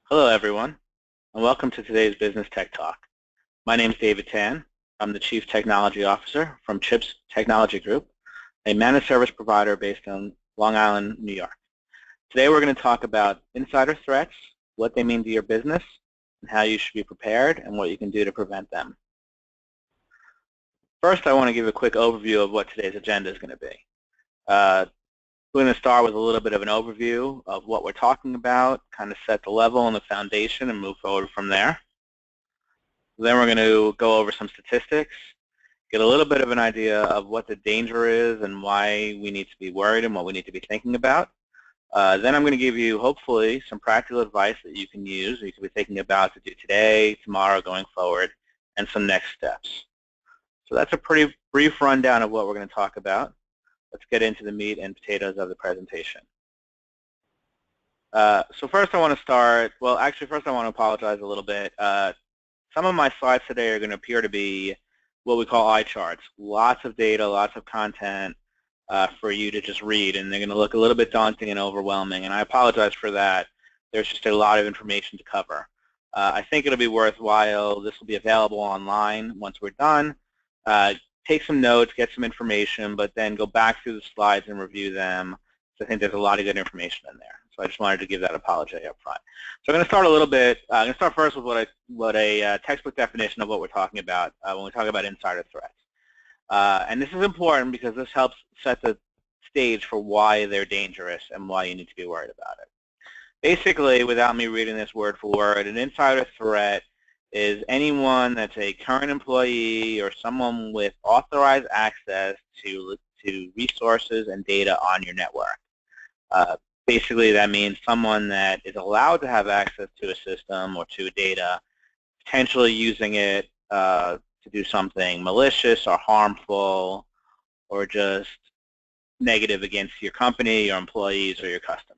Hello, everyone, and welcome to today's Business Tech Talk. My name is David Tan. I'm the Chief Technology Officer from CHIPS Technology Group, a managed service provider based in Long Island, New York. Today we're going to talk about insider threats, what they mean to your business, and how you should be prepared and what you can do to prevent them. First, I want to give a quick overview of what today's agenda is going to be. We're going to start with a little bit of an overview of what we're talking about, kind of set the level and the foundation and move forward from there. Then we're going to go over some statistics, get a little bit of an idea of what the danger is and why we need to be worried and what we need to be thinking about. Then I'm going to give you, hopefully, some practical advice that you can use or you can be thinking about to do today, tomorrow, going forward, and some next steps. So that's a pretty brief rundown of what we're going to talk about. Let's get into the meat and potatoes of the presentation. So first I want to start, well, actually first I want to apologize a little bit. Some of my slides today are going to appear to be what we call eye charts. Lots of data, lots of content for you to just read, and they're going to look a little bit daunting and overwhelming, and I apologize for that. There's just a lot of information to cover. I think it'll be worthwhile. This will be available online once we're done. Take some notes, get some information, but then go back through the slides and review them. So I think there's a lot of good information in there. So I just wanted to give that apology up front. So I'm going to start a little bit. I'm going to start first with what a textbook definition of what we're talking about when we talk about insider threats. And this is important because this helps set the stage for why they're dangerous and why you need to be worried about it. Basically, without me reading this word for word, an insider threat is anyone that's a current employee or someone with authorized access to resources and data on your network. Basically, that means someone that is allowed to have access to a system or to data, potentially using it to do something malicious or harmful or just negative against your company, your employees, or your customers.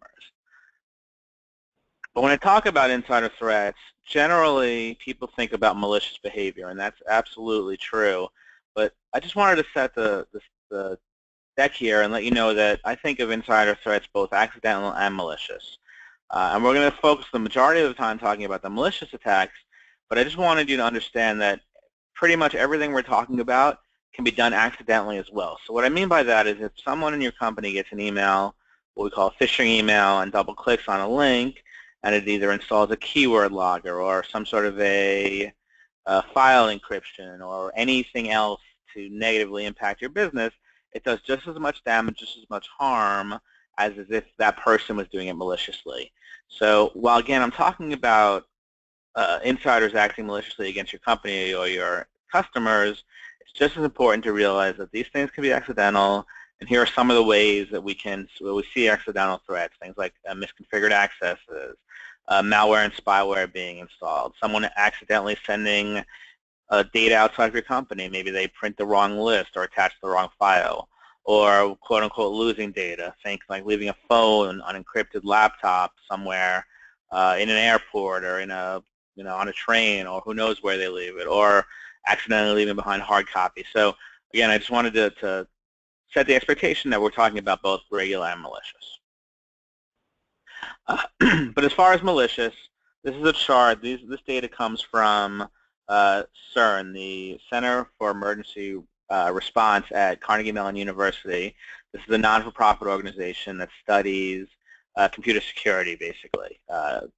But when I talk about insider threats, generally people think about malicious behavior, and that's absolutely true. But I just wanted to set the deck here and let you know that I think of insider threats both accidental and malicious. And we're going to focus the majority of the time talking about the malicious attacks, but I just wanted you to understand that pretty much everything we're talking about can be done accidentally as well. So what I mean by that is if someone in your company gets an email, what we call a phishing email, and double clicks on a link, and it either installs a keyword logger or some sort of a file encryption or anything else to negatively impact your business, it does just as much damage, just as much harm as if that person was doing it maliciously. So while, again, I'm talking about insiders acting maliciously against your company or your customers, it's just as important to realize that these things can be accidental. And here are some of the ways that we see accidental threats, things like misconfigured accesses, malware and spyware being installed, someone accidentally sending data outside of your company. Maybe they print the wrong list or attach the wrong file, or quote-unquote losing data, things like leaving a phone, an unencrypted laptop somewhere in an airport or in a, on a train, or who knows where they leave it, or accidentally leaving behind hard copy. So again, I just wanted to set the expectation that we're talking about both regular and malicious. But as far as malicious, this is a chart. This data comes from CERN, the Center for Emergency Response at Carnegie Mellon University. This is a non-for-profit organization that studies computer security, basically, to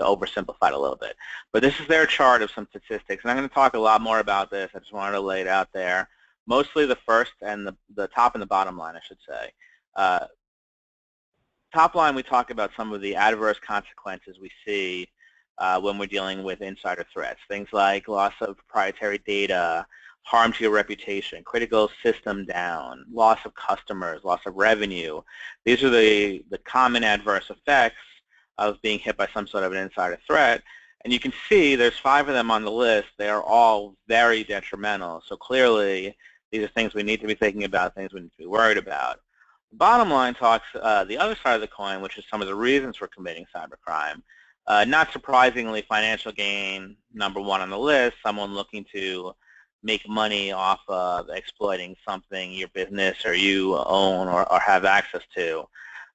oversimplify it a little bit. But this is their chart of some statistics, and I'm going to talk a lot more about this. I just wanted to lay it out there. Mostly the first and the top and the bottom line, I should say. Top line, we talk about some of the adverse consequences we see when we're dealing with insider threats. Things like loss of proprietary data, harm to your reputation, critical system down, loss of customers, loss of revenue. These are the common adverse effects of being hit by some sort of an insider threat. And you can see there's 5 of them on the list. They are all very detrimental. So clearly, these are things we need to be thinking about, things we need to be worried about. The bottom line talks the other side of the coin, which is some of the reasons for committing cybercrime. Not surprisingly, financial gain, number 1 on the list, someone looking to make money off of exploiting something your business or you own or have access to.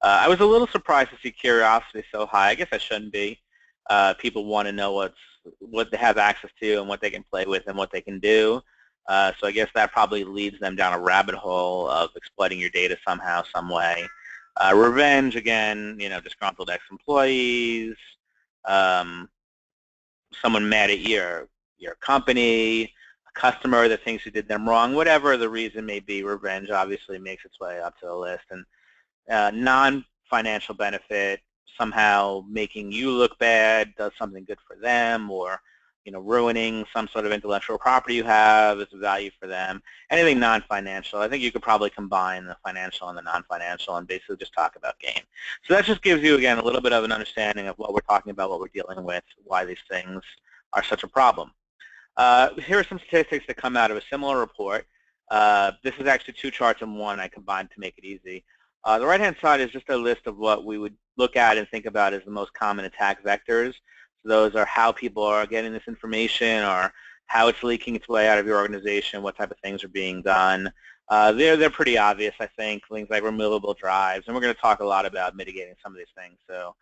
I was a little surprised to see curiosity so high. I guess I shouldn't be. People want to know what they have access to and what they can play with and what they can do. So I guess that probably leads them down a rabbit hole of exploiting your data somehow, some way. Revenge, again, disgruntled ex-employees, someone mad at your company, a customer that thinks you did them wrong, whatever the reason may be. Revenge obviously makes its way up to the list. And non-financial benefit, somehow making you look bad, does something good for them, or ruining some sort of intellectual property you have is a value for them. Anything non-financial, I think you could probably combine the financial and the non-financial and basically just talk about gain. So that just gives you, again, a little bit of an understanding of what we're talking about, what we're dealing with, why these things are such a problem. Here are some statistics that come out of a similar report. This is actually two charts in one I combined to make it easy. The right-hand side is just a list of what we would look at and think about as the most common attack vectors. So those are how people are getting this information, or how it's leaking its way out of your organization, what type of things are being done. They're pretty obvious, I think, things like removable drives, and we're going to talk a lot about mitigating some of these things, so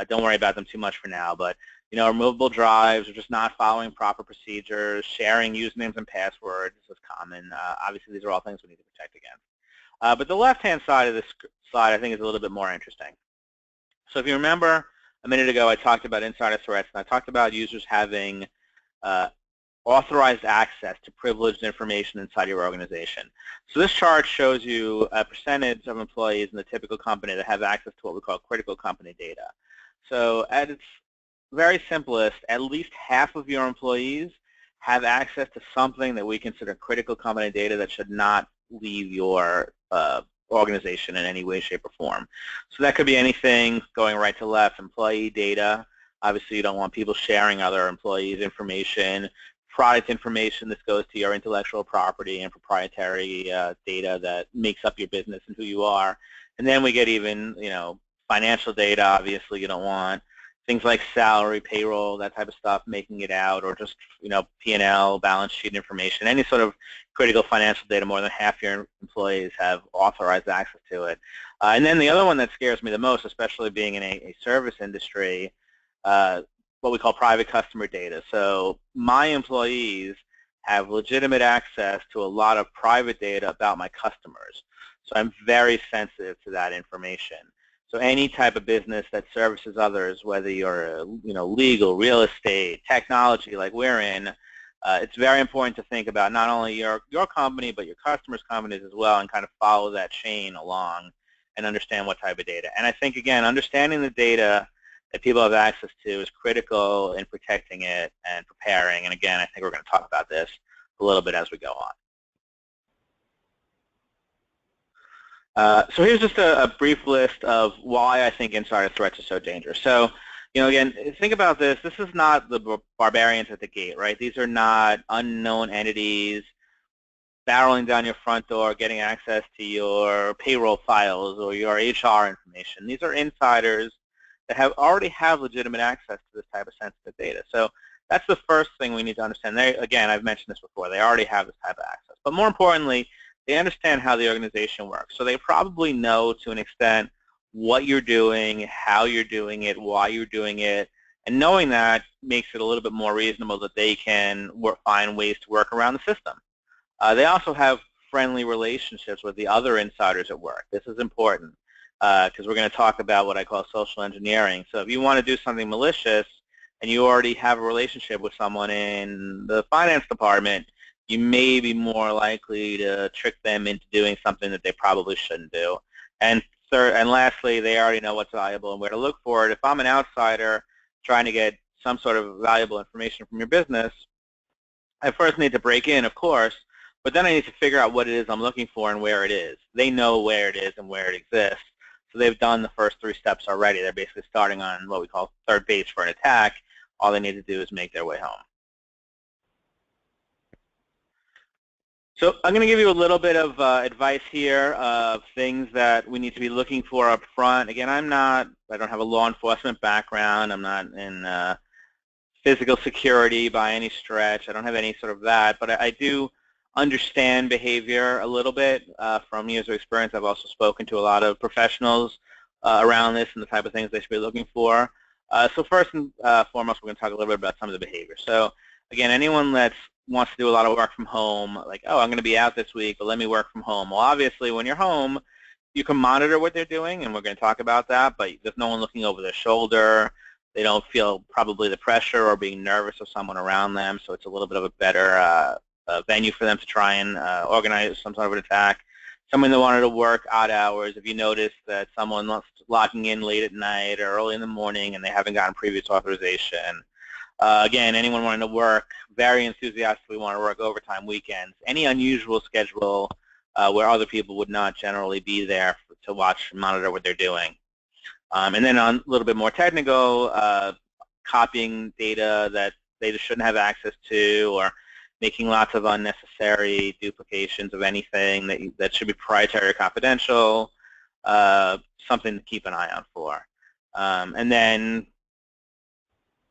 don't worry about them too much for now. But removable drives, or just not following proper procedures, sharing usernames and passwords is common. Obviously, these are all things we need to protect against. But the left-hand side of this slide, I think, is a little bit more interesting. So if you remember, a minute ago, I talked about insider threats, and I talked about users having authorized access to privileged information inside your organization. So this chart shows you a percentage of employees in the typical company that have access to what we call critical company data. So at its very simplest, at least half of your employees have access to something that we consider critical company data that should not leave your organization in any way, shape, or form. So that could be anything going right to left. Employee data, obviously you don't want people sharing other employees' information. Product information, this goes to your intellectual property and proprietary data that makes up your business and who you are. And then we get even, financial data, obviously you don't want. Things like salary, payroll, that type of stuff, making it out, or just P&L, balance sheet information, any sort of critical financial data. More than half your employees have authorized access to it. And then the other one that scares me the most, especially being in a service industry, what we call private customer data. So my employees have legitimate access to a lot of private data about my customers. So I'm very sensitive to that information. So any type of business that services others, whether you're legal, real estate, technology like we're in, it's very important to think about not only your company but your customers' companies as well, and kind of follow that chain along and understand what type of data. And I think, again, understanding the data that people have access to is critical in protecting it and preparing. And again, I think we're going to talk about this a little bit as we go on. So here's just a brief list of why I think insider threats are so dangerous. So, again, think about this. This is not the barbarians at the gate, right? These are not unknown entities barreling down your front door, getting access to your payroll files or your HR information. These are insiders that already have legitimate access to this type of sensitive data. So that's the first thing we need to understand. Again, I've mentioned this before. They already have this type of access. But more importantly, they understand how the organization works. So they probably know to an extent what you're doing, how you're doing it, why you're doing it. And knowing that makes it a little bit more reasonable that they can find ways to work around the system. They also have friendly relationships with the other insiders at work. This is important because we're going to talk about what I call social engineering. So if you want to do something malicious and you already have a relationship with someone in the finance department, you may be more likely to trick them into doing something that they probably shouldn't do. And lastly, they already know what's valuable and where to look for it. If I'm an outsider trying to get some sort of valuable information from your business, I first need to break in, of course, but then I need to figure out what it is I'm looking for and where it is. They know where it is and where it exists, so they've done the first 3 steps already. They're basically starting on what we call third base for an attack. All they need to do is make their way home. So I'm going to give you a little bit of advice here of things that we need to be looking for up front. Again, I don't have a law enforcement background. I'm not in physical security by any stretch. I don't have any sort of that, but I do understand behavior a little bit from years of experience. I've also spoken to a lot of professionals around this and the type of things they should be looking for. So first and foremost, we're going to talk a little bit about some of the behavior. So again, anyone that wants to do a lot of work from home, like, oh, I'm going to be out this week, but let me work from home. Well, obviously, when you're home, you can monitor what they're doing, and we're going to talk about that, but there's no one looking over their shoulder. They don't feel probably the pressure or being nervous of someone around them, so it's a little bit of a better venue for them to try and organize some sort of an attack. Someone that wanted to work odd hours, if you notice that someone's locking in late at night or early in the morning and they haven't gotten previous authorization. Again, anyone wanting to work, very enthusiastically want to work overtime weekends, any unusual schedule where other people would not generally be there to watch and monitor what they're doing. And then on a little bit more technical, copying data that they just shouldn't have access to, or making lots of unnecessary duplications of anything that should be proprietary or confidential, something to keep an eye out for. And then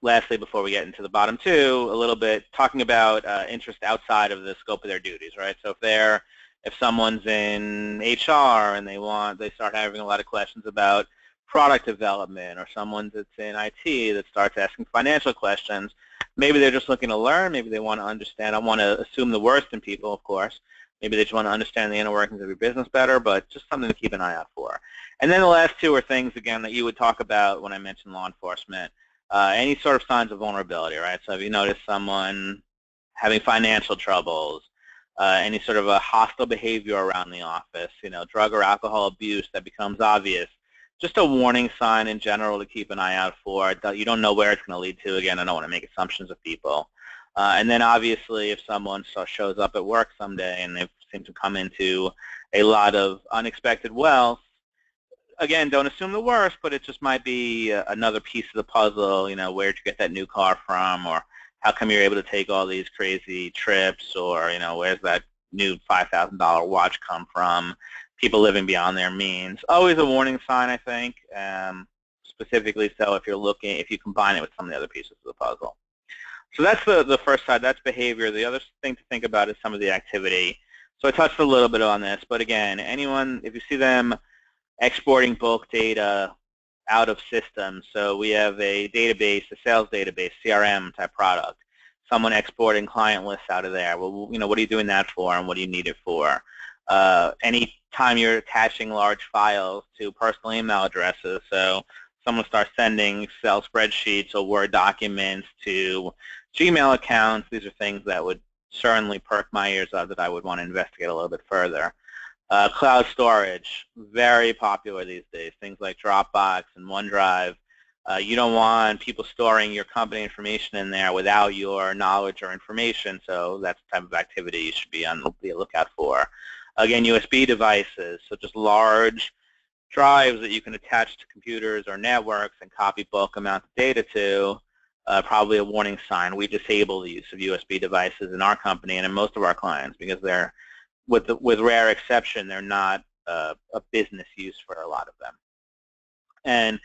lastly, before we get into the bottom two, a little bit talking about interest outside of the scope of their duties, right? So if someone's in HR and they start having a lot of questions about product development, or someone that's in IT that starts asking financial questions, maybe they're just looking to learn, maybe they want to understand. I want to assume the worst in people, of course. Maybe they just want to understand the inner workings of your business better, but just something to keep an eye out for. And then the last two are things, again, that you would talk about when I mentioned law enforcement. Any sort of signs of vulnerability, right? So if you notice someone having financial troubles, any sort of a hostile behavior around the office, drug or alcohol abuse that becomes obvious, just a warning sign in general to keep an eye out for. You don't know where it's going to lead to. Again, I don't want to make assumptions of people. And then obviously if someone shows up at work someday and they seem to come into a lot of unexpected wealth, again, don't assume the worst, but it just might be another piece of the puzzle. Where'd you get that new car from, or how come you're able to take all these crazy trips, or where's that new $5,000 watch come from? People living beyond their means. Always a warning sign, I think, specifically so if you combine it with some of the other pieces of the puzzle. So that's the first side. That's behavior. The other thing to think about is some of the activity. So I touched a little bit on this, but again, anyone, if you see them exporting bulk data out of systems, so we have a database, a sales database, CRM type product, someone exporting client lists out of there. Well, what are you doing that for, and what do you need it for? Any time you're attaching large files to personal email addresses, so someone starts sending Excel spreadsheets or Word documents to Gmail accounts, these are things that would certainly perk my ears up that I would want to investigate a little bit further. Cloud storage, very popular these days, things like Dropbox and OneDrive. You don't want people storing your company information in there without your knowledge or information, so that's the type of activity you should be on the lookout for. Again, USB devices, so just large drives that you can attach to computers or networks and copy bulk amounts of data to, probably a warning sign. We disable the use of USB devices in our company and in most of our clients because they're, with rare exception, they're not a business use for a lot of them. And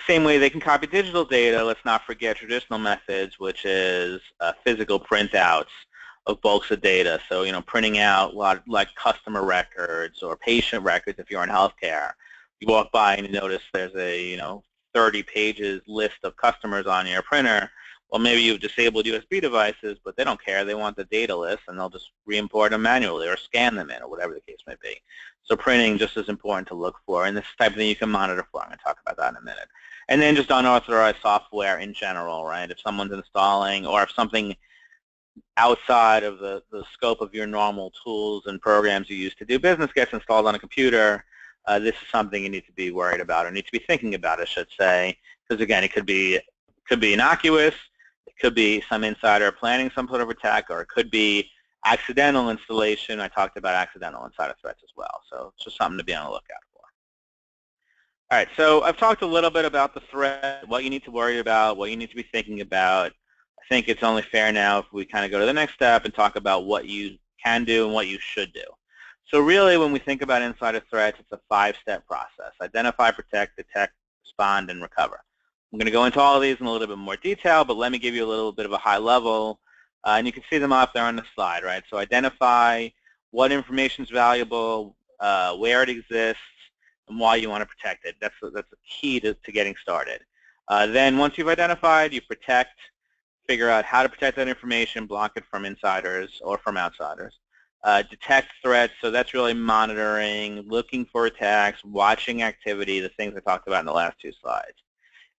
same way they can copy digital data, let's not forget traditional methods, which is physical printouts of bulks of data. So, printing out like customer records or patient records if you're in healthcare. You walk by and you notice there's a, 30 pages list of customers on your printer. Well, maybe you've disabled USB devices, but they don't care. They want the data list, and they'll just re-import them manually or scan them in or whatever the case may be. So printing just as important to look for, and this type of thing you can monitor for. I'm going to talk about that in a minute. And then just unauthorized software in general, right? If someone's installing, or if something outside of the scope of your normal tools and programs you use to do business gets installed on a computer, this is something you need to be worried about, or need to be thinking about, I should say, because again, it could be innocuous, it could be some insider planning some sort of attack, or it could be accidental installation. I talked about accidental insider threats as well, so it's just something to be on the lookout for. All right, so I've talked a little bit about the threat, what you need to worry about, what you need to be thinking about. I think it's only fair now if we kind of go to the next step and talk about what you can do and what you should do. So really, when we think about insider threats, it's a 5-step process: identify, protect, detect, respond, and recover. I'm going to go into all of these in a little bit more detail, but let me give you a little bit of a high level, and you can see them up there on the slide, right? So identify what information is valuable, where it exists, and why you want to protect it. That's the key to getting started. Then once you've identified, you protect, figure out how to protect that information, block it from insiders or from outsiders. Detect threats, so that's really monitoring, looking for attacks, watching activity, the things I talked about in the last two slides.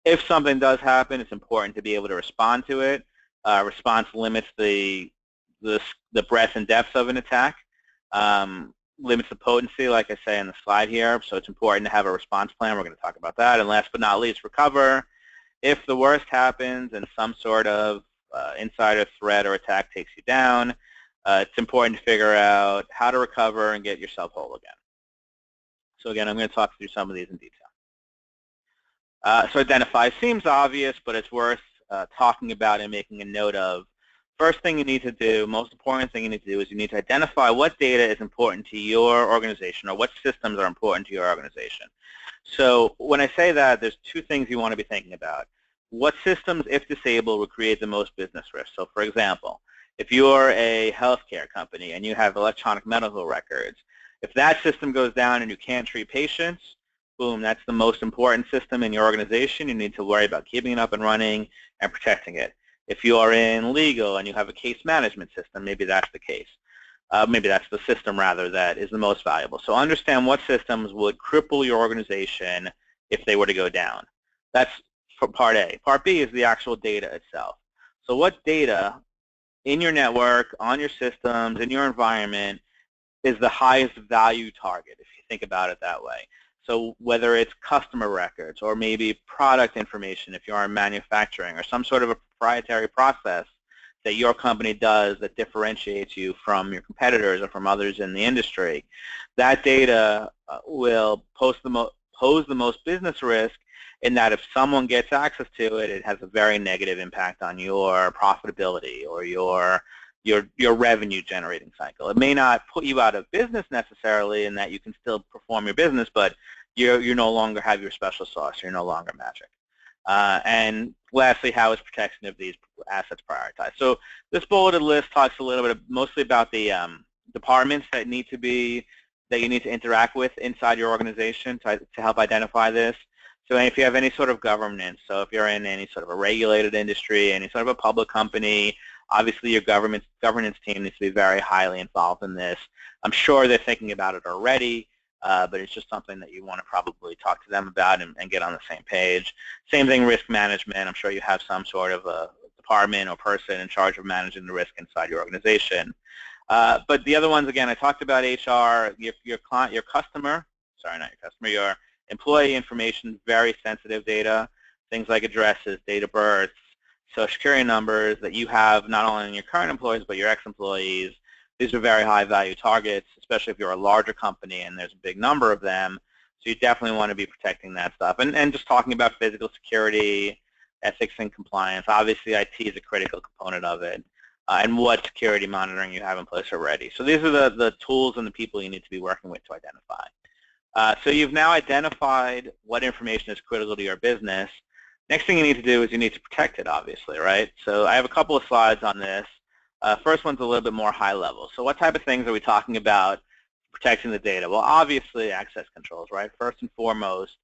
If something does happen, it's important to be able to respond to it. Response limits the breadth and depth of an attack, limits the potency, like I say in the slide here, so it's important to have a response plan. We're going to talk about that. And last but not least, recover. If the worst happens and some sort of insider threat or attack takes you down, it's important to figure out how to recover and get yourself whole again. So again, I'm going to talk through some of these in detail. So identify seems obvious, but it's worth talking about and making a note of. First thing you need to do, most important thing you need to do, is you need to identify what data is important to your organization or what systems are important to your organization. So when I say that, there's two things you want to be thinking about. What systems, if disabled, would create the most business risk? So for example, if you're a healthcare company and you have electronic medical records, if that system goes down and you can't treat patients, boom, that's the most important system in your organization. You need to worry about keeping it up and running and protecting it. If you are in legal and you have a case management system, maybe that's the case. Maybe that's the system, rather, that is the most valuable. So understand what systems would cripple your organization if they were to go down. That's for part A. Part B is the actual data itself. So what data in your network, on your systems, in your environment is the highest value target, if you think about it that way. So whether it's customer records or maybe product information if you're in manufacturing, or some sort of a proprietary process that your company does that differentiates you from your competitors or from others in the industry, that data will pose the most business risk, in that if someone gets access to it, it has a very negative impact on your profitability or your revenue generating cycle. It may not put you out of business necessarily, in that you can still perform your business, but you no longer have your special sauce. You're no longer magic. And lastly, how is protection of these assets prioritized? So this bulleted list talks a little bit mostly about the departments that you need to interact with inside your organization to help identify this. So if you have any sort of governance, so if you're in any sort of a regulated industry, any sort of a public company, obviously your governance team needs to be very highly involved in this. I'm sure they're thinking about it already, but it's just something that you want to probably talk to them about and get on the same page. Same thing, risk management. I'm sure you have some sort of a department or person in charge of managing the risk inside your organization. But the other ones, again, I talked about HR, your customer, sorry, not your customer, your employee information, very sensitive data, things like addresses, date of birth, Social Security numbers that you have not only in your current employees but your ex-employees. These are very high-value targets, especially if you're a larger company and there's a big number of them. So you definitely want to be protecting that stuff. And just talking about physical security, ethics and compliance, obviously IT is a critical component of it, and what security monitoring you have in place already. So these are the tools and the people you need to be working with to identify. So you've now identified what information is critical to your business. Next thing you need to do is you need to protect it, obviously, right? So I have a couple of slides on this. First one's a little bit more high level. So what type of things are we talking about protecting the data? Well, obviously access controls, right? First and foremost,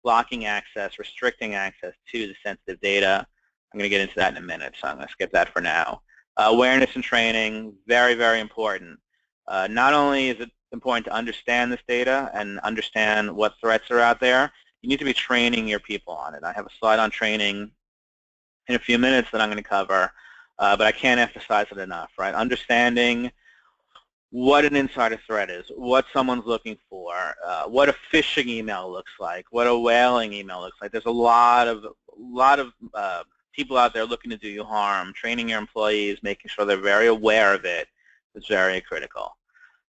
blocking access, restricting access to the sensitive data. I'm going to get into that in a minute, so I'm going to skip that for now. Awareness and training, very, very important. Not only is it important to understand this data and understand what threats are out there, you need to be training your people on it. I have a slide on training in a few minutes that I'm going to cover, but I can't emphasize it enough, right? Understanding what an insider threat is, what someone's looking for, what a phishing email looks like, what a whaling email looks like. There's a lot of people out there looking to do you harm. Training your employees, making sure they're very aware of it is very critical.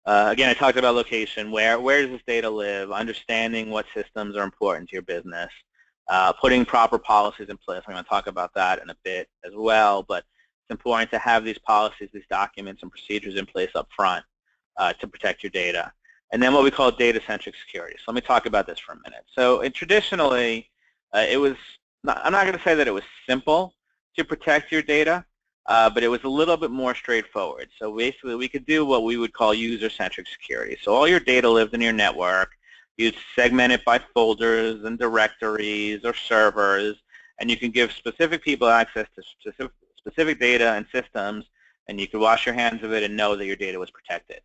Again, I talked about location. Where does this data live? Understanding what systems are important to your business. Putting proper policies in place. I'm going to talk about that in a bit as well, but it's important to have these policies, these documents, and procedures in place up front to protect your data. And then what we call data-centric security. So let me talk about this for a minute. So traditionally, I'm not going to say that it was simple to protect your data, but it was a little bit more straightforward. So basically, we could do what we would call user-centric security. So all your data lived in your network. You'd segment it by folders and directories or servers, And you can give specific people access to specific data and systems, and you could wash your hands of it and know that your data was protected.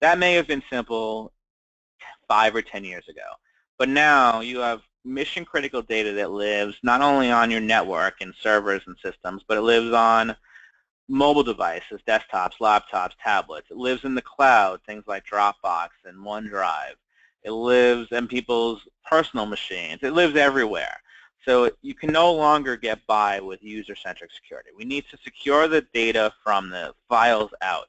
That may have been simple 5 or 10 years ago. But now you have mission-critical data that lives not only on your network and servers and systems, but it lives on mobile devices, desktops, laptops, tablets. It lives in the cloud, things like Dropbox and OneDrive. It lives in people's personal machines. It lives everywhere. So you can no longer get by with user-centric security. We need to secure the data from the files out.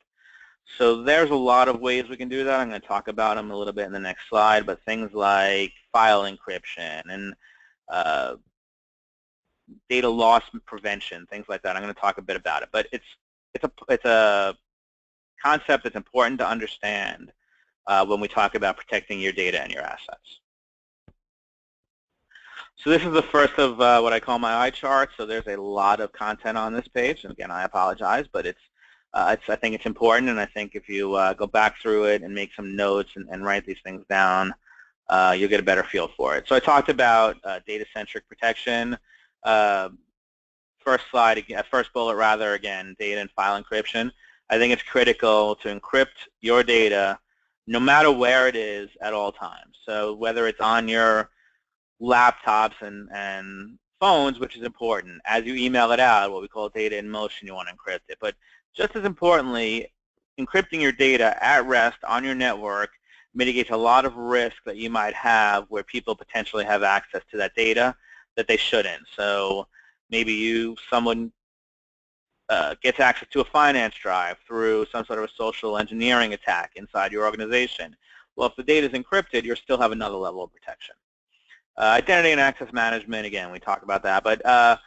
So there's a lot of ways we can do that. I'm going to talk about them a little bit in the next slide, but things like file encryption and data loss prevention, things like that. I'm going to talk a bit about it, but it's a concept that's important to understand when we talk about protecting your data and your assets. So this is the first of what I call my eye chart. So there's a lot of content on this page, and again, I apologize, but I think it's important, and I think if you go back through it and make some notes and write these things down, you'll get a better feel for it. So I talked about data-centric protection. First bullet rather, again, data and file encryption. I think it's critical to encrypt your data no matter where it is at all times. So whether it's on your laptops and phones, which is important. As you email it out, what we call data in motion, you want to encrypt it. But just as importantly, encrypting your data at rest on your network mitigates a lot of risk that you might have where people potentially have access to that data that they shouldn't. So maybe someone gets access to a finance drive through some sort of a social engineering attack inside your organization. Well, if the data is encrypted, you still have another level of protection. Identity and access management, again, we talk about that, but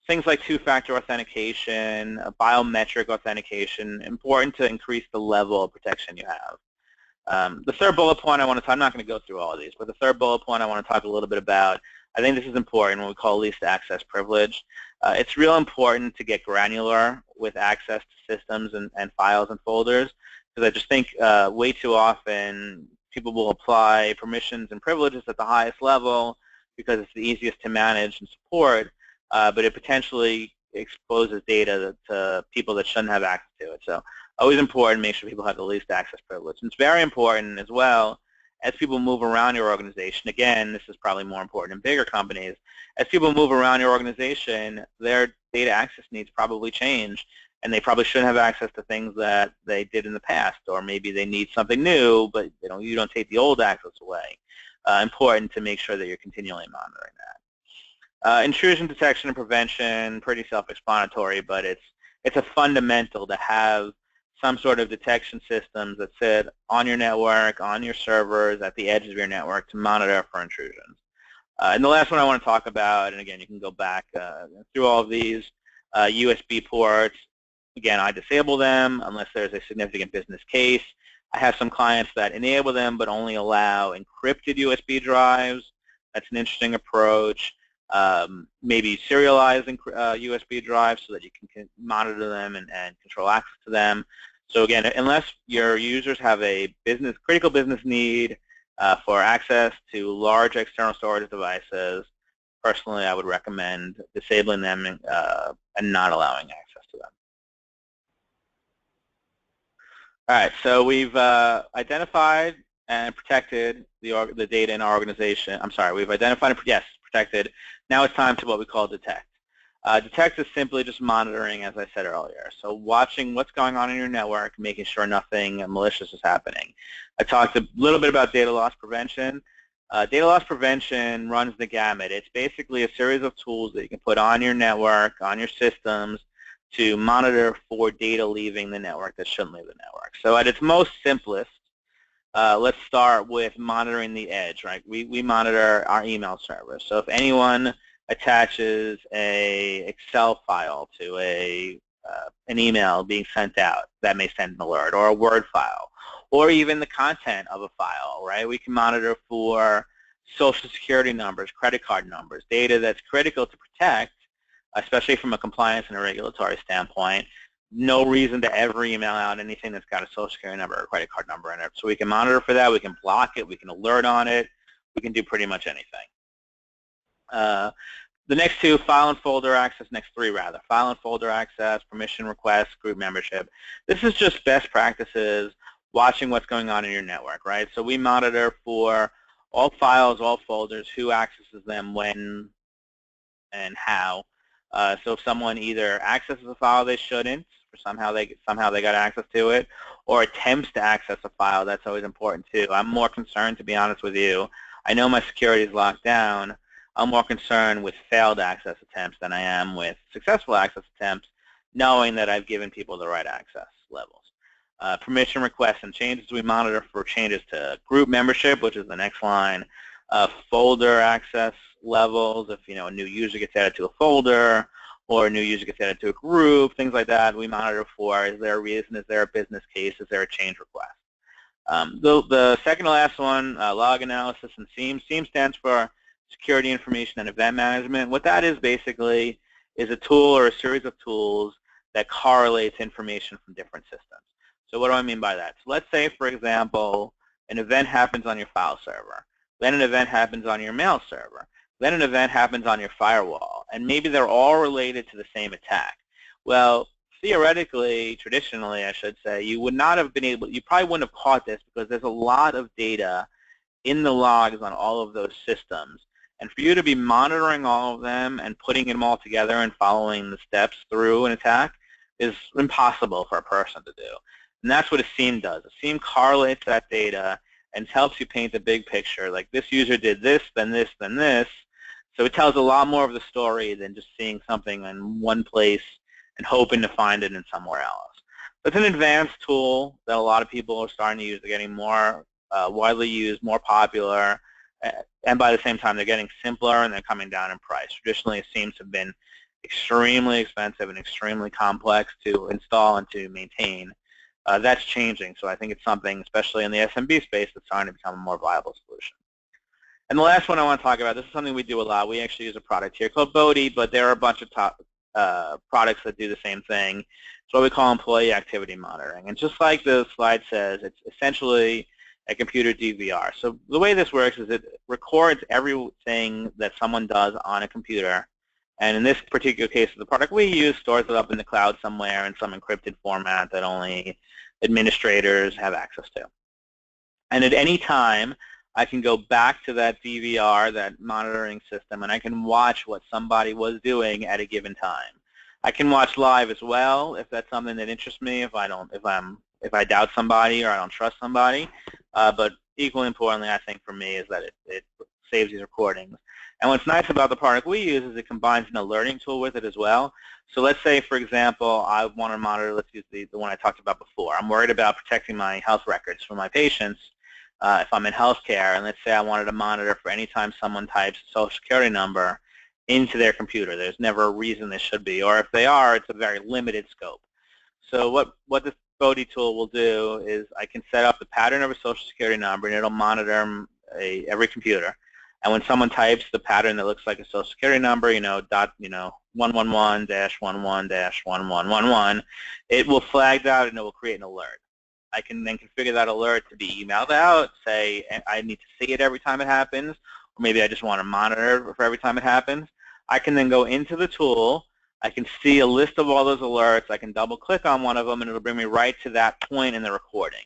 things like two-factor authentication, biometric authentication, important to increase the level of protection you have. The third bullet point I want to talk, I'm not going to go through all of these, but the third bullet point I want to talk a little bit about, I think this is important, what we call least access privilege. It's real important to get granular with access to systems and files and folders, because I just think way too often people will apply permissions and privileges at the highest level because it's the easiest to manage and support, but it potentially exposes data to people that shouldn't have access to it. So always important, make sure people have the least access privilege. And it's very important as well, as people move around your organization, again, this is probably more important in bigger companies, as people move around your organization, their data access needs probably change, and they probably shouldn't have access to things that they did in the past, or maybe they need something new, but you don't take the old access away. Important to make sure that you're continually monitoring that. Intrusion detection and prevention, pretty self-explanatory, but it's a fundamental to have some sort of detection systems that sit on your network, on your servers, at the edges of your network to monitor for intrusions. And the last one I want to talk about, and again, you can go back through all of these, USB ports. Again, I disable them unless there's a significant business case. I have some clients that enable them but only allow encrypted USB drives. That's an interesting approach. Maybe serializing USB drives so that you can monitor them and control access to them. So again, unless your users have a critical business need for access to large external storage devices, personally I would recommend disabling them and not allowing access to them. All right, so we've identified and protected the data in our organization. I'm sorry, we've identified and protected. Now it's time to what we call detect. Detect is simply just monitoring, as I said earlier. So watching what's going on in your network, making sure nothing malicious is happening. I talked a little bit about data loss prevention. Data loss prevention runs the gamut. It's basically a series of tools that you can put on your network, on your systems, to monitor for data leaving the network that shouldn't leave the network. So at its most simplest, let's start with monitoring the edge, right? We monitor our email service. So if anyone attaches a Excel file to an email being sent out, that may send an alert, or a Word file, or even the content of a file, right? We can monitor for social security numbers, credit card numbers, data that's critical to protect, especially from a compliance and a regulatory standpoint. No reason to ever email out anything that's got a social security number or a credit card number in it. So we can monitor for that, we can block it, we can alert on it, we can do pretty much anything. The next two, file and folder access, next three rather, file and folder access, permission requests, group membership. This is just best practices, watching what's going on in your network, right? So we monitor for all files, all folders, who accesses them, when, and how. So if someone either accesses a file they shouldn't, or somehow they got access to it, or attempts to access a file, that's always important too. I'm more concerned, to be honest with you. I know my security is locked down. I'm more concerned with failed access attempts than I am with successful access attempts, knowing that I've given people the right access levels. Permission requests and changes, we monitor for changes to group membership, which is the next line. Folder access levels, if a new user gets added to a folder or a new user gets added to a group, things like that, we monitor for, is there a reason, is there a business case, is there a change request. The second to last one, log analysis and SIEM. SIEM stands for Security Information and Event Management. What that is basically is a tool or a series of tools that correlates information from different systems. So what do I mean by that? So let's say, for example, an event happens on your file server. Then an event happens on your mail server. Then an event happens on your firewall. And maybe they're all related to the same attack. Well, theoretically, traditionally, I should say, you would not have been able, you probably wouldn't have caught this because there's a lot of data in the logs on all of those systems. And for you to be monitoring all of them and putting them all together and following the steps through an attack is impossible for a person to do. And that's what a SIEM does. A SIEM correlates that data and helps you paint the big picture, like this user did this, then this, then this. So it tells a lot more of the story than just seeing something in one place and hoping to find it in somewhere else. It's an advanced tool that a lot of people are starting to use. They're getting more widely used, more popular, and by the same time they're getting simpler and they're coming down in price. Traditionally, it seems to have been extremely expensive and extremely complex to install and to maintain. That's changing, so I think it's something, especially in the SMB space, that's starting to become a more viable solution. And the last one I want to talk about, this is something we do a lot. We actually use a product here called Bodhi, but there are a bunch of products that do the same thing. It's what we call employee activity monitoring. And just like the slide says, it's essentially a computer DVR. So the way this works is it records everything that someone does on a computer. And in this particular case of the product we use, stores it up in the cloud somewhere in some encrypted format that only administrators have access to. And at any time, I can go back to that DVR, that monitoring system, and I can watch what somebody was doing at a given time. I can watch live as well if that's something that interests me, if I doubt somebody or I don't trust somebody. But equally importantly, I think for me, is that it saves these recordings. And what's nice about the product we use is it combines an alerting tool with it as well. So let's say, for example, I want to monitor, let's use the one I talked about before. I'm worried about protecting my health records for my patients if I'm in healthcare, and let's say I wanted to monitor for any time someone types a Social Security number into their computer. There's never a reason they should be, or if they are, it's a very limited scope. So what this Bodhi tool will do is I can set up the pattern of a Social Security number, and it'll monitor every computer. And when someone types the pattern that looks like a Social Security number, 111-11-1111, it will flag that and it will create an alert. I can then configure that alert to be emailed out, say I need to see it every time it happens, or maybe I just want to monitor it for every time it happens. I can then go into the tool, I can see a list of all those alerts, I can double click on one of them and it'll bring me right to that point in the recording.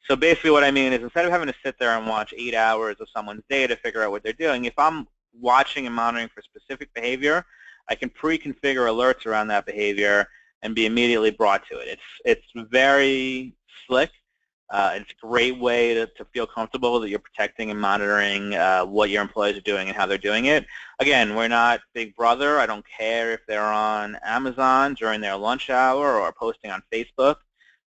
So basically what I mean is instead of having to sit there and watch 8 hours of someone's day to figure out what they're doing, if I'm watching and monitoring for specific behavior, I can pre-configure alerts around that behavior and be immediately brought to it. It's very slick. It's a great way to feel comfortable that you're protecting and monitoring what your employees are doing and how they're doing it. Again, we're not Big Brother. I don't care if they're on Amazon during their lunch hour or posting on Facebook,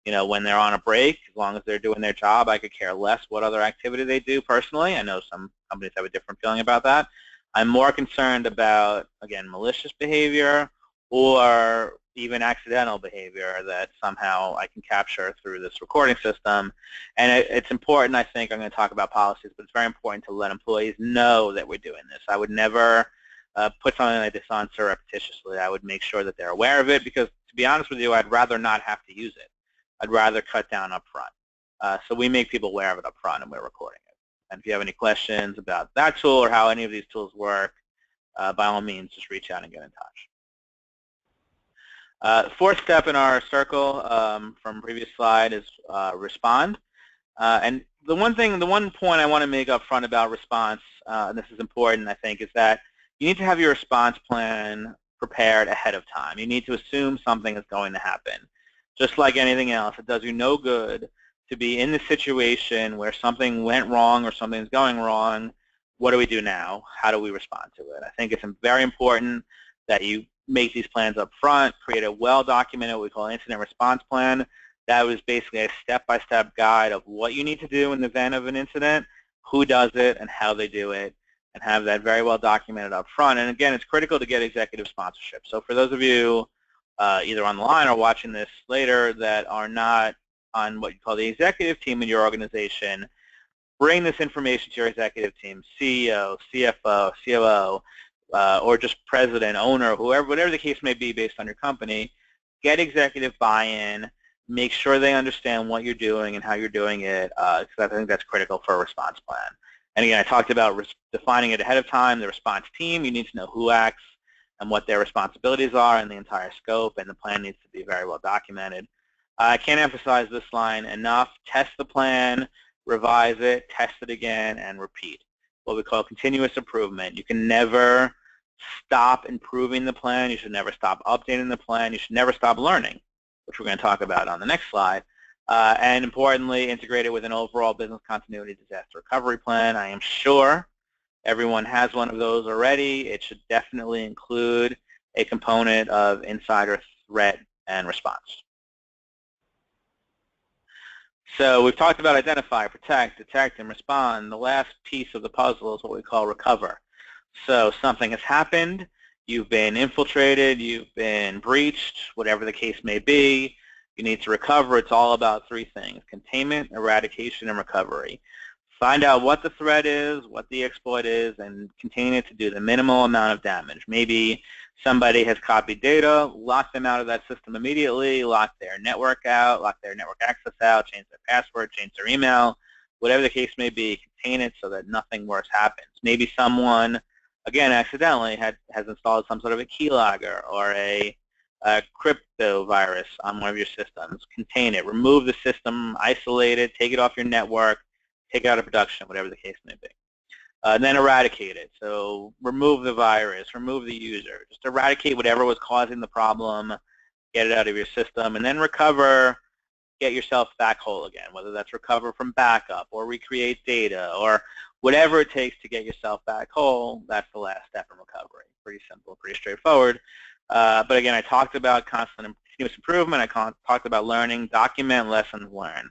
when they're on a break. As long as they're doing their job, I could care less what other activity they do personally. I know some companies have a different feeling about that. I'm more concerned about, again, malicious behavior or even accidental behavior that somehow I can capture through this recording system. And it's important, I think, I'm going to talk about policies, but it's very important to let employees know that we're doing this. I would never put something like this on surreptitiously. I would make sure that they're aware of it because, to be honest with you, I'd rather not have to use it. I'd rather cut down up front. So we make people aware of it up front and we're recording it. And if you have any questions about that tool or how any of these tools work, by all means, just reach out and get in touch. Fourth step in our circle from previous slide is respond. And the one point I want to make up front about response, and this is important, I think, is that you need to have your response plan prepared ahead of time. You need to assume something is going to happen. Just like anything else, it does you no good to be in the situation where something went wrong or something's going wrong. What do we do now? How do we respond to it? I think it's very important that you make these plans up front, create a well-documented, what we call incident response plan. That was basically a step-by-step guide of what you need to do in the event of an incident, who does it, and how they do it, and have that very well documented up front. And again, it's critical to get executive sponsorship. So for those of you either on the line or watching this later that are not on what you call the executive team in your organization, bring this information to your executive team, CEO, CFO, COO, or just president, owner, whoever, whatever the case may be based on your company. Get executive buy-in. Make sure they understand what you're doing and how you're doing it, because I think that's critical for a response plan. And again, I talked about defining it ahead of time. The response team, you need to know who acts and what their responsibilities are and the entire scope, and the plan needs to be very well documented. I can't emphasize this line enough. Test the plan, revise it, test it again, and repeat. What we call continuous improvement. You can never stop improving the plan. You should never stop updating the plan. You should never stop learning, which we're going to talk about on the next slide. And importantly, integrate it with an overall business continuity disaster recovery plan. I am sure everyone has one of those already. It should definitely include a component of insider threat and response. So we've talked about identify, protect, detect, and respond. The last piece of the puzzle is what we call recover. So something has happened. You've been infiltrated. You've been breached, whatever the case may be. You need to recover. It's all about three things: containment, eradication, and recovery. Find out what the threat is, what the exploit is, and contain it to do the minimal amount of damage. Maybe somebody has copied data, lock them out of that system immediately, lock their network out, lock their network access out, change their password, change their email, whatever the case may be, contain it so that nothing worse happens. Maybe someone, again, accidentally has installed some sort of a keylogger or a crypto virus on one of your systems. Contain it. Remove the system, isolate it, take it off your network, take it out of production, whatever the case may be. And then eradicate it. So remove the virus, remove the user. Just eradicate whatever was causing the problem, get it out of your system, and then recover, get yourself back whole again, whether that's recover from backup or recreate data or whatever it takes to get yourself back whole. That's the last step in recovery. Pretty simple, pretty straightforward. But again, I talked about constant and continuous improvement. I talked about learning, document lessons learned.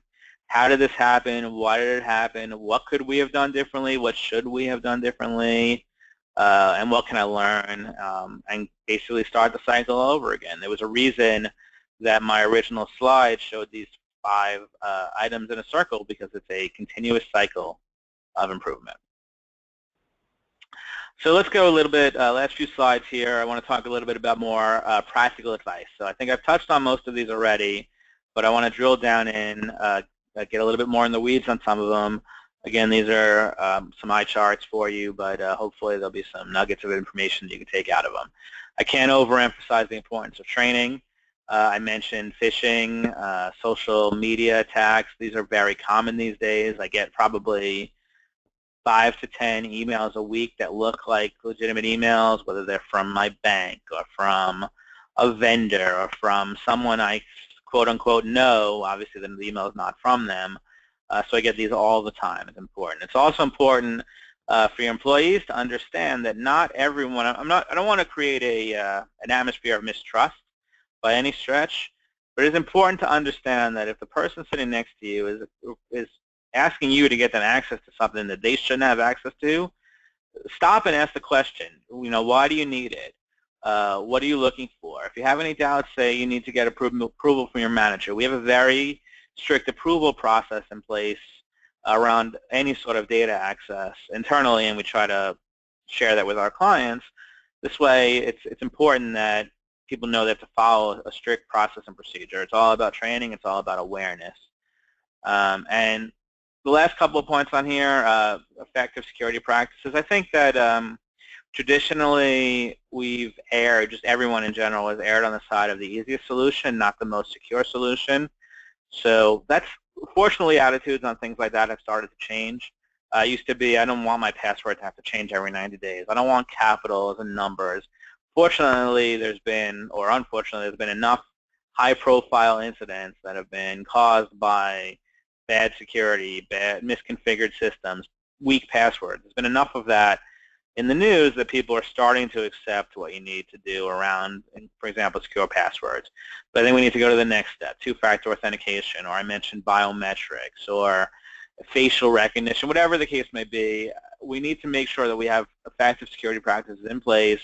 How did this happen? Why did it happen? What could we have done differently? What should we have done differently? And what can I learn? And basically start the cycle over again. There was a reason that my original slide showed these 5 items in a circle, because it's a continuous cycle of improvement. So let's go a little bit, last few slides here. I want to talk a little bit about more practical advice. So I think I've touched on most of these already, but I want to drill down in, get a little bit more in the weeds on some of them. Again, these are some eye charts for you, but hopefully there'll be some nuggets of information that you can take out of them. I can't overemphasize the importance of training. I mentioned phishing, social media attacks. These are very common these days. I get probably 5 to 10 emails a week that look like legitimate emails, whether they're from my bank or from a vendor or from someone I quote-unquote know. Obviously, the email is not from them. So I get these all the time. It's important. It's also important for your employees to understand that not everyone, I don't want to create an atmosphere of mistrust by any stretch, but it's important to understand that if the person sitting next to you is asking you to get them access to something that they shouldn't have access to, stop and ask the question, why do you need it? What are you looking for? If you have any doubts, say you need to get approval from your manager. We have a very strict approval process in place around any sort of data access internally, and we try to share that with our clients. This way, it's important that people know they have to follow a strict process and procedure. It's all about training. It's all about awareness. And the last couple of points on here, effective security practices. I think that Traditionally, we've erred, just everyone in general has erred on the side of the easiest solution, not the most secure solution. So that's, fortunately, attitudes on things like that have started to change. It used to be, I don't want my password to have to change every 90 days. I don't want capitals and numbers. Fortunately, there's been, or unfortunately, there's been enough high-profile incidents that have been caused by bad security, bad misconfigured systems, weak passwords. There's been enough of that in the news that people are starting to accept what you need to do around, for example, secure passwords. But I think we need to go to the next step, two-factor authentication, or I mentioned biometrics, or facial recognition, whatever the case may be. We need to make sure that we have effective security practices in place.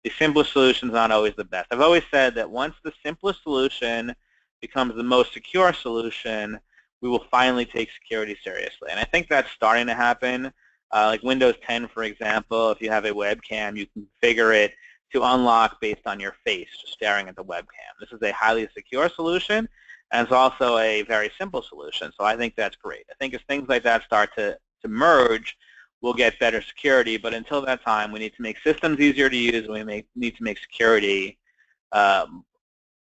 The simplest solution is not always the best. I've always said that once the simplest solution becomes the most secure solution, we will finally take security seriously. And I think that's starting to happen. Like Windows 10, for example, if you have a webcam, you can configure it to unlock based on your face, just staring at the webcam. This is a highly secure solution, and it's also a very simple solution. So I think that's great. I think as things like that start to merge, we'll get better security. But until that time, we need to make systems easier to use, and we need to make security a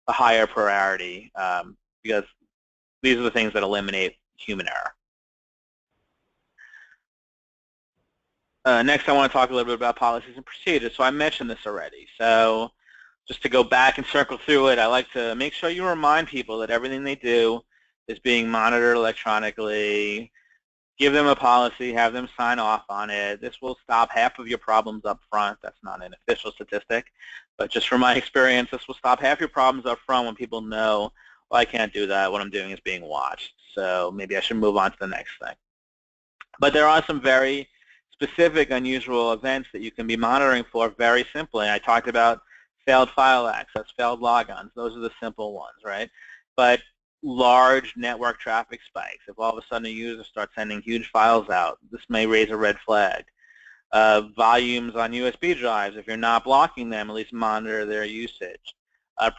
higher priority because these are the things that eliminate human error. Next, I want to talk a little bit about policies and procedures. So I mentioned this already. So just to go back and circle through it, I like to make sure you remind people that everything they do is being monitored electronically. Give them a policy, have them sign off on it. This will stop half of your problems up front. That's not an official statistic, but just from my experience, this will stop half your problems up front when people know, well, I can't do that. What I'm doing is being watched. So maybe I should move on to the next thing. But there are some very specific unusual events that you can be monitoring for very simply. I talked about failed file access, failed logons. Those are the simple ones, right? But large network traffic spikes, if all of a sudden a user starts sending huge files out, this may raise a red flag. Volumes on USB drives, if you're not blocking them, at least monitor their usage.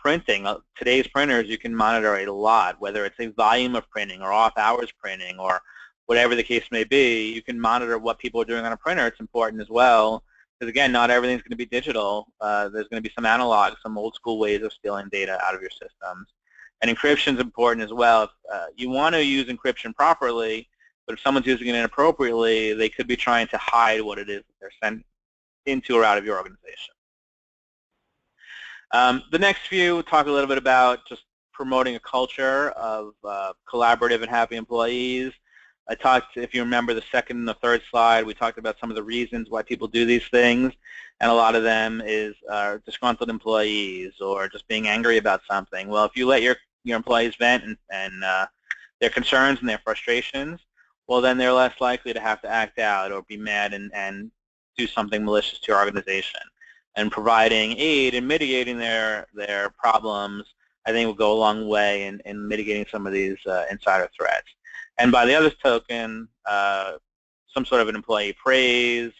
Printing, today's printers, you can monitor a lot, whether it's a volume of printing or off-hours printing or whatever the case may be. You can monitor what people are doing on a printer. It's important as well, because again, not everything's going to be digital. There's going to be some analog, some old school ways of stealing data out of your systems. And encryption is important as well. You want to use encryption properly, but if someone's using it inappropriately, they could be trying to hide what it is that they're sent into or out of your organization. The next few talk a little bit about just promoting a culture of collaborative and happy employees. I talked, if you remember the second and the third slide, we talked about some of the reasons why people do these things, and a lot of them is disgruntled employees or just being angry about something. Well, if you let your employees vent and their concerns and their frustrations, well, then they're less likely to have to act out or be mad and do something malicious to your organization. And providing aid and mitigating their problems, I think, will go a long way in mitigating some of these insider threats. And by the other token, some sort of an employee praise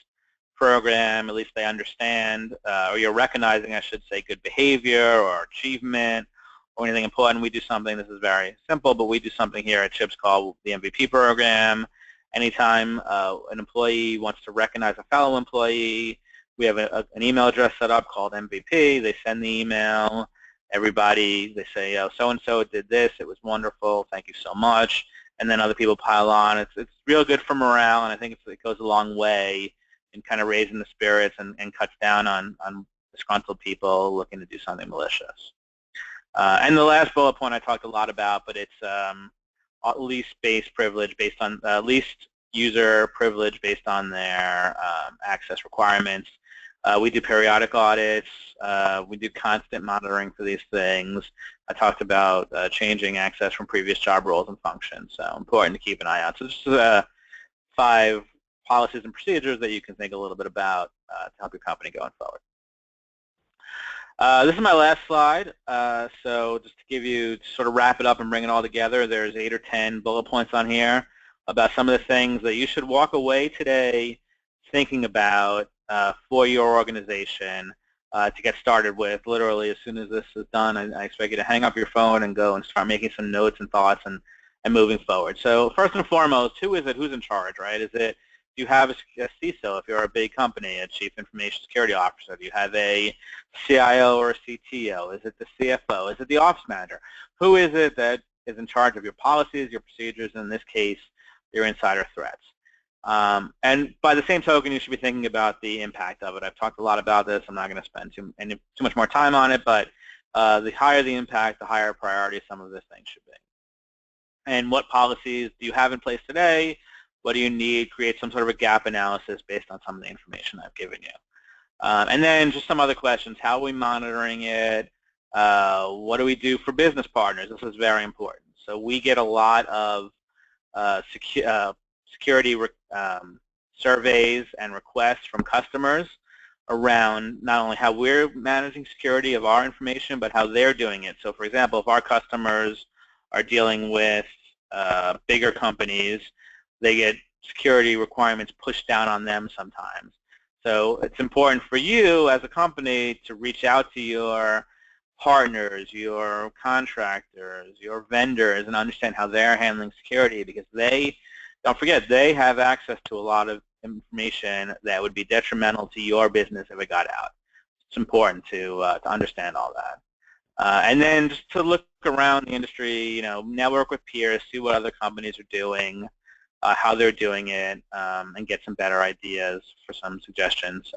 program, at least they understand, or you're recognizing, I should say, good behavior or achievement or anything important. We do something, this is very simple, but we do something here at CHIPS called the MVP program. Anytime an employee wants to recognize a fellow employee, we have an email address set up called MVP. They send the email. Everybody, they say, oh, so-and-so did this. It was wonderful. Thank you so much. And then other people pile on. It's real good for morale, and I think it goes a long way in kind of raising the spirits and cuts down on disgruntled people looking to do something malicious. And the last bullet point I talked a lot about, but it's least-based privilege based on least user privilege based on their access requirements. We do periodic audits. We do constant monitoring for these things. I talked about changing access from previous job roles and functions, so important to keep an eye out. So this is 5 policies and procedures that you can think a little bit about to help your company going forward. This is my last slide. So just to give you, to sort of wrap it up and bring it all together, there's 8 or 10 bullet points on here about some of the things that you should walk away today thinking about for your organization to get started with. Literally, as soon as this is done, I expect you to hang up your phone and go and start making some notes and thoughts and moving forward. So first and foremost, who is it? Who's in charge, right? Is it you have a CISO if you're a big company, a Chief Information Security Officer? Do you have a CIO or a CTO? Is it the CFO? Is it the office manager? Who is it that is in charge of your policies, your procedures, in this case, your insider threats? And by the same token, you should be thinking about the impact of it. I've talked a lot about this. I'm not going to spend too much more time on it, but the higher the impact, the higher priority some of this thing should be. And what policies do you have in place today? What do you need? Create some sort of a gap analysis based on some of the information I've given you. And then just some other questions. How are we monitoring it? What do we do for business partners? This is very important. So we get a lot of security surveys and requests from customers around not only how we're managing security of our information, but how they're doing it. So for example, if our customers are dealing with bigger companies, they get security requirements pushed down on them sometimes. So it's important for you as a company to reach out to your partners, your contractors, your vendors, and understand how they're handling security, because they, don't forget, they have access to a lot of information that would be detrimental to your business if it got out. It's important to understand all that. And then just to look around the industry, network with peers, see what other companies are doing, how they're doing it, and get some better ideas for some suggestions,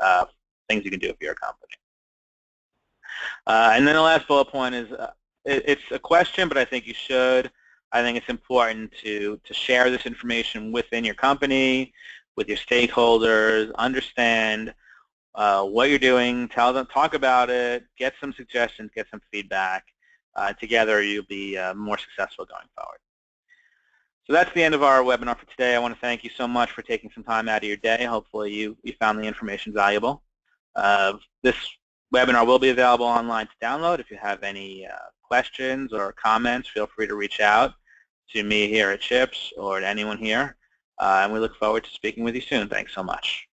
things you can do for your company. And then the last bullet point is, it's a question, but I think you should. I think it's important to share this information within your company, with your stakeholders, understand what you're doing, tell them, talk about it, get some suggestions, get some feedback. Together you'll be more successful going forward. So that's the end of our webinar for today. I want to thank you so much for taking some time out of your day. Hopefully you found the information valuable. This webinar will be available online to download. If you have any questions or comments, feel free to reach out to me here at CHIPS or to anyone here. And we look forward to speaking with you soon. Thanks so much.